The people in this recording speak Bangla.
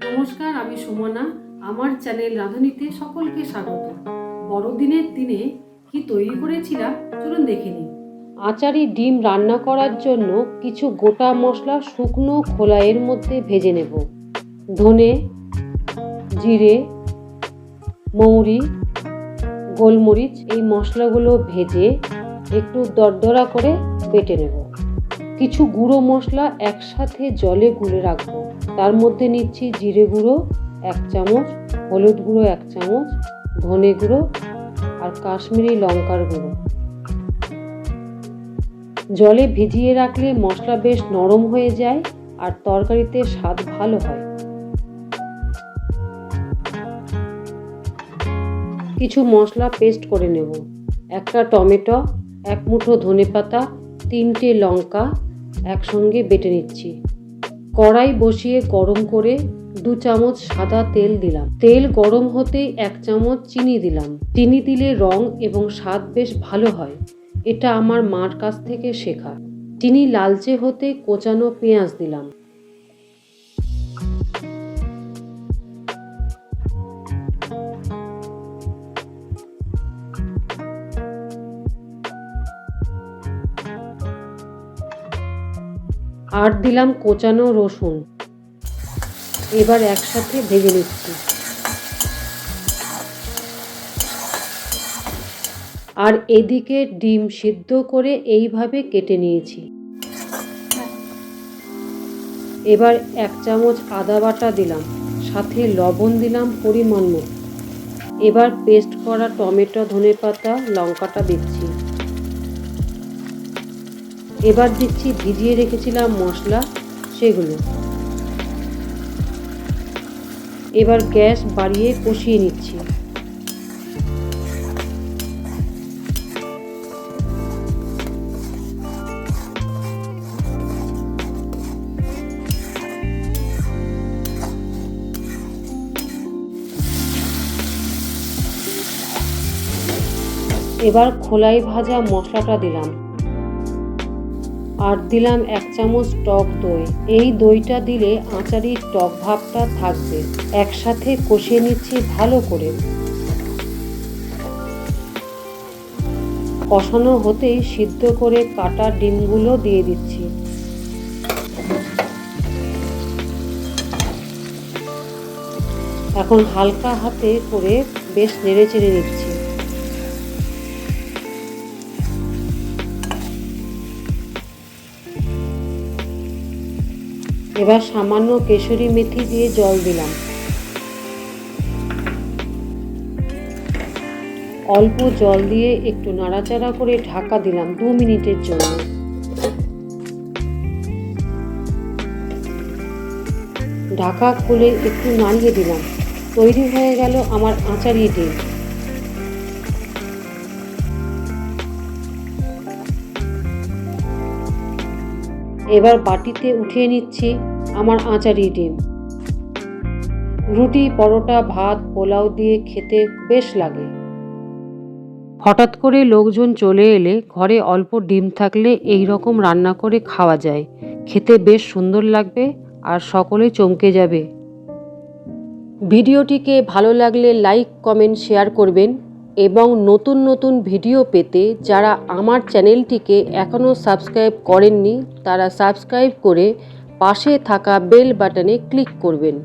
নমস্কার, আমি সুমনা। আমার চ্যানেল রাঁধুনিতে সকলকে স্বাগত। বড়দিনের দিনে কি তৈরি করেছিলাম চলুন দেখে নিন। আচারি ডিম রান্না করার জন্য কিছু গোটা মশলা শুকনো খোলাইয়ের মধ্যে ভেজে নেব। ধনে, জিরে, মৌরি, গোলমরিচ এই মশলাগুলো ভেজে একটু দরদরা করে বেটে নেব। কিছু গুঁড়ো মশলা একসাথে জলে গুলে রাখবো। তার মধ্যে নিচ্ছি জিরে গুঁড়ো 1 চামচ, হলুদ গুঁড়ো 1 চামচ, ধনে গুঁড়ো আর কাশ্মীরি লঙ্কার গুঁড়ো। জলে ভিজিয়ে রাখলে মশলা বেশ নরম হয়ে যায় আর তরকারিতে স্বাদ ভালো হয়। কিছু মশলা পেস্ট করে নেব। একটা টমেটো, 1 মুঠো ধনেপাতা, 3টে লঙ্কা একসঙ্গে বেটে নিচ্ছি। কড়াই বসিয়ে গরম করে 2 চামচ সাদা তেল দিলাম। তেল গরম হতেই 1 চামচ চিনি দিলাম। চিনি দিলে রং এবং স্বাদ বেশ ভালো হয়। এটা আমার মার কাছ থেকে শেখা। চিনি লালচে হতে কোচানো পেঁয়াজ দিলাম। আর দিলাম কোচানো রসুন। এবার একসাথে ভেজে নিচ্ছি। আর এদিকে ডিম সিদ্ধ করে এইভাবে কেটে নিয়েছি। এবার 1 চামচ আদা বাটা দিলাম, সাথে লবণ দিলাম পরিমাণ মতো। এবার পেস্ট করা টমেটো, ধনেপাতা, লঙ্কাটা দিচ্ছি। এবার দিচ্ছি ভিজিয়ে রেখেছিলাম মশলা, সেগুলো। এবার গ্যাস বাড়িয়ে কষিয়ে নিচ্ছি। এবার খোলাই ভাজা মশলাটা দিলাম আর দিলাম 1 চামচ টক দই। এই দইটা দিলে আচারির টক ভাবটা থাকবে। একসাথে কষিয়ে নিচ্ছি ভালো করে। কষানো হতেই সিদ্ধ করে কাটা ডিমগুলো দিয়ে দিচ্ছি। এখন হালকা হাতে করে বেশ নেড়ে চেড়ে নিচ্ছি। এবার সামান্য কেশরি মেথি দিয়ে জল দিলাম। অল্প জল দিয়ে একটু নাড়াচাড়া করে ঢাকা দিলাম 2 মিনিটের জন্য। ঢাকা খুলে একটু নাড়িয়ে দিলাম। তৈরি হয়ে গেল আমার আচারি ডিম। এবার বাটিতে উঠিয়ে নিচ্ছি আমার আচারি ডিম। রুটি, পরোটা, ভাত, পোলাও দিয়ে খেতে বেশ লাগে। হঠাৎ করে লোকজন চলে এলে ঘরে অল্প ডিম থাকলে এই রকম রান্না করে খাওয়া যায়। খেতে বেশ সুন্দর লাগবে আর সকলে চমকে যাবে। ভিডিওটিকে ভালো লাগলে লাইক, কমেন্ট, শেয়ার করবেন এবং নতুন নতুন ভিডিও পেতে যারা আমার চ্যানেলটিকে এখনও সাবস্ক্রাইব করেননি তারা সাবস্ক্রাইব করে পাশে থাকা বেল বাটনে ক্লিক করবেন।